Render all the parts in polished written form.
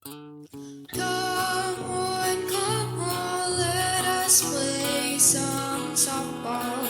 Come on, let us play some softball.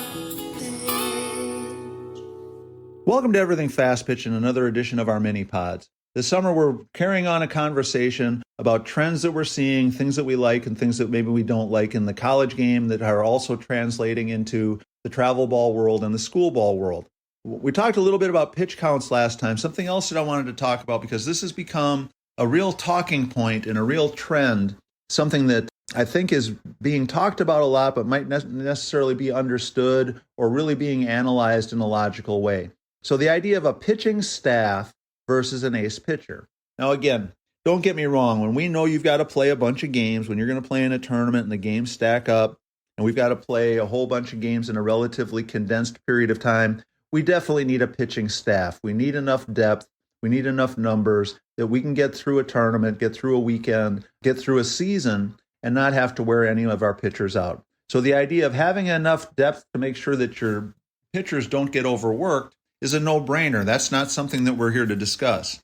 Welcome to Everything Fast Pitch and another edition of our mini pods. This summer, we're carrying on a conversation about trends that we're seeing, things that we like and things that maybe we don't like in the college game that are also translating into the travel ball world and the school ball world. We talked a little bit about pitch counts last time. Something else that I wanted to talk about, because this has become a real talking point and a real trend, something that I think is being talked about a lot, but might not necessarily be understood or really being analyzed in a logical way. So the idea of a pitching staff versus an ace pitcher. Now, again, don't get me wrong. When we know you've got to play a bunch of games, when you're going to play in a tournament and the games stack up, and we've got to play a whole bunch of games in a relatively condensed period of time, we definitely need a pitching staff. We need enough depth. We need enough numbers that we can get through a tournament, get through a weekend, get through a season, and not have to wear any of our pitchers out. So the idea of having enough depth to make sure that your pitchers don't get overworked is a no-brainer. That's not something that we're here to discuss.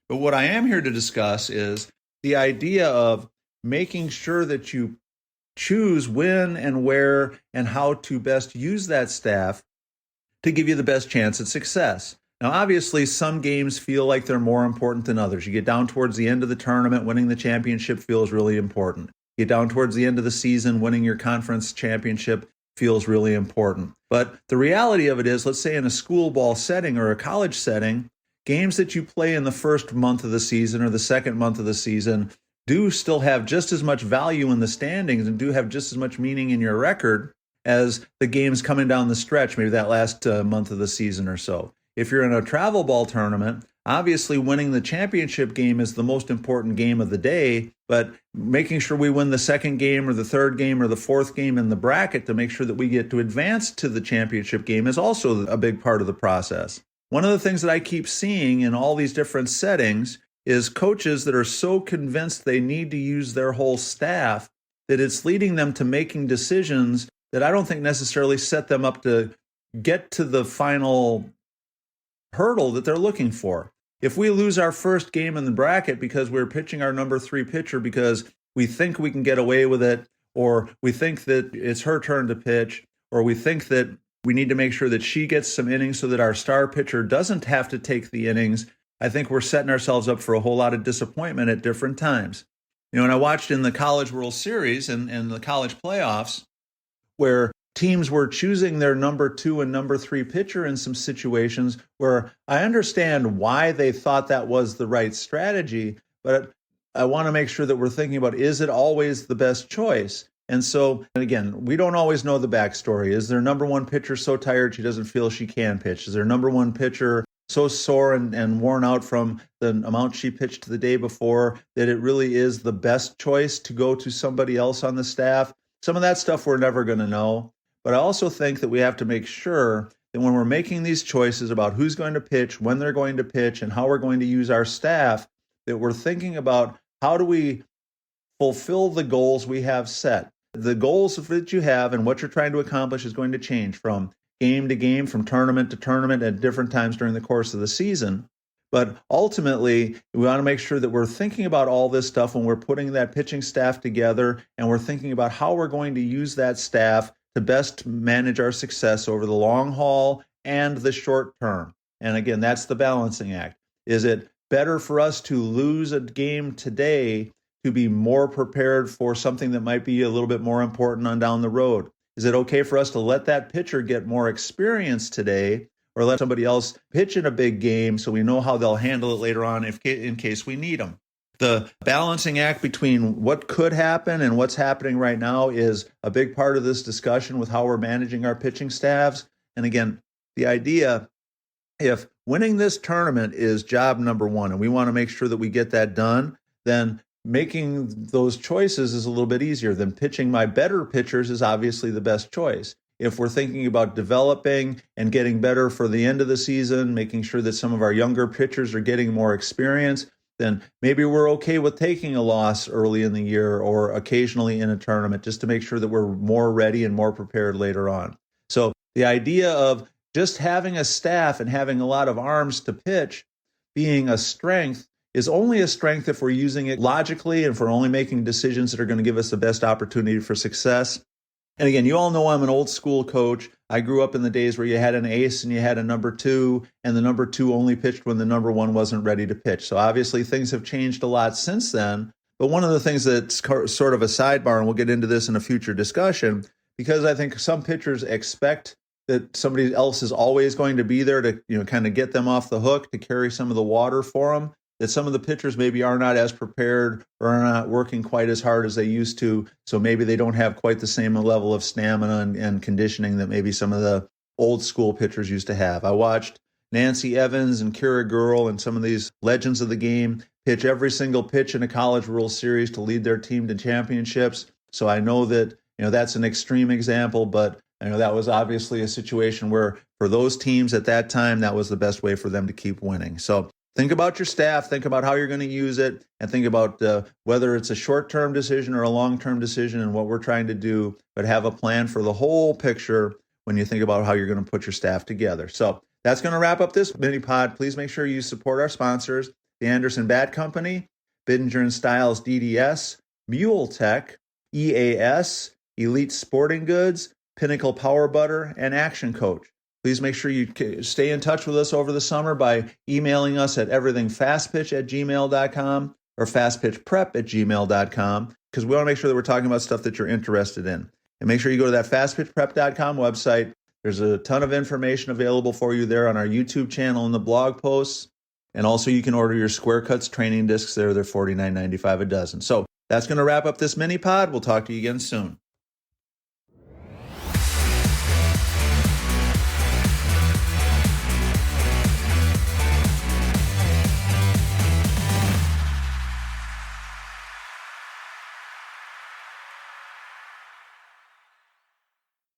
But what I am here to discuss is the idea of making sure that you choose when and where and how to best use that staff to give you the best chance at success. Now, obviously, some games feel like they're more important than others. You get down towards the end of the tournament, winning the championship feels really important. You get down towards the end of the season, winning your conference championship feels really important. But the reality of it is, let's say in a school ball setting or a college setting, games that you play in the first month of the season or the second month of the season do still have just as much value in the standings and do have just as much meaning in your record as the games coming down the stretch, maybe that last month of the season or so. If you're in a travel ball tournament, obviously winning the championship game is the most important game of the day, but making sure we win the second game or the third game or the fourth game in the bracket to make sure that we get to advance to the championship game is also a big part of the process. One of the things that I keep seeing in all these different settings is coaches that are so convinced they need to use their whole staff that it's leading them to making decisions that I don't think necessarily set them up to get to the final hurdle that they're looking for. If we lose our first game in the bracket because we're pitching our number 3 pitcher because we think we can get away with it, or we think that it's her turn to pitch, or we think that we need to make sure that she gets some innings so that our star pitcher doesn't have to take the innings, I think we're setting ourselves up for a whole lot of disappointment at different times. And I watched in the College World Series and the college playoffs where teams were choosing their number 2 and number 3 pitcher in some situations where I understand why they thought that was the right strategy, but I want to make sure that we're thinking about, is it always the best choice? And so, and again, we don't always know the backstory. Is their number 1 pitcher so tired she doesn't feel she can pitch? Is their number 1 pitcher so sore and worn out from the amount she pitched the day before that it really is the best choice to go to somebody else on the staff? Some of that stuff we're never going to know. But I also think that we have to make sure that when we're making these choices about who's going to pitch, when they're going to pitch, and how we're going to use our staff, that we're thinking about how do we fulfill the goals we have set. The goals that you have and what you're trying to accomplish is going to change from game to game, from tournament to tournament at different times during the course of the season. But ultimately, we want to make sure that we're thinking about all this stuff when we're putting that pitching staff together, and we're thinking about how we're going to use that staff to best manage our success over the long haul and the short term. And again, that's the balancing act. Is it better for us to lose a game today to be more prepared for something that might be a little bit more important on down the road? Is it okay for us to let that pitcher get more experience today, or let somebody else pitch in a big game so we know how they'll handle it later on in case we need them? The balancing act between what could happen and what's happening right now is a big part of this discussion with how we're managing our pitching staffs. And again, the idea, if winning this tournament is job number 1 and we want to make sure that we get that done, then making those choices is a little bit easier. Than pitching my better pitchers is obviously the best choice. If we're thinking about developing and getting better for the end of the season, making sure that some of our younger pitchers are getting more experience, then maybe we're okay with taking a loss early in the year or occasionally in a tournament just to make sure that we're more ready and more prepared later on. So the idea of just having a staff and having a lot of arms to pitch being a strength is only a strength if we're using it logically and if we're only making decisions that are going to give us the best opportunity for success. And again, you all know I'm an old school coach. I grew up in the days where you had an ace and you had a number two, and the number two only pitched when the number one wasn't ready to pitch. So obviously things have changed a lot since then. But one of the things that's sort of a sidebar, and we'll get into this in a future discussion, because I think some pitchers expect that somebody else is always going to be there to, kind of get them off the hook, to carry some of the water for them, that some of the pitchers maybe are not as prepared or are not working quite as hard as they used to. So maybe they don't have quite the same level of stamina and conditioning that maybe some of the old school pitchers used to have. I watched Nancy Evans and Kira Gurl and some of these legends of the game pitch every single pitch in a College World Series to lead their team to championships. So I know that, that's an extreme example, but that was obviously a situation where for those teams at that time, that was the best way for them to keep winning. So think about your staff, think about how you're going to use it, and think about whether it's a short-term decision or a long-term decision and what we're trying to do, but have a plan for the whole picture when you think about how you're going to put your staff together. So that's going to wrap up this mini pod. Please make sure you support our sponsors, the Anderson Bat Company, Bidinger and Styles DDS, Mule Tech, EAS, Elite Sporting Goods, Pinnacle Power Butter, and Action Coach. Please make sure you stay in touch with us over the summer by emailing us at everythingfastpitch@gmail.com or fastpitchprep@gmail.com, because we want to make sure that we're talking about stuff that you're interested in. And make sure you go to that fastpitchprep.com website. There's a ton of information available for you there on our YouTube channel and the blog posts. And also you can order your Square Cuts training discs there. They're $49.95 a dozen. So that's going to wrap up this mini pod. We'll talk to you again soon.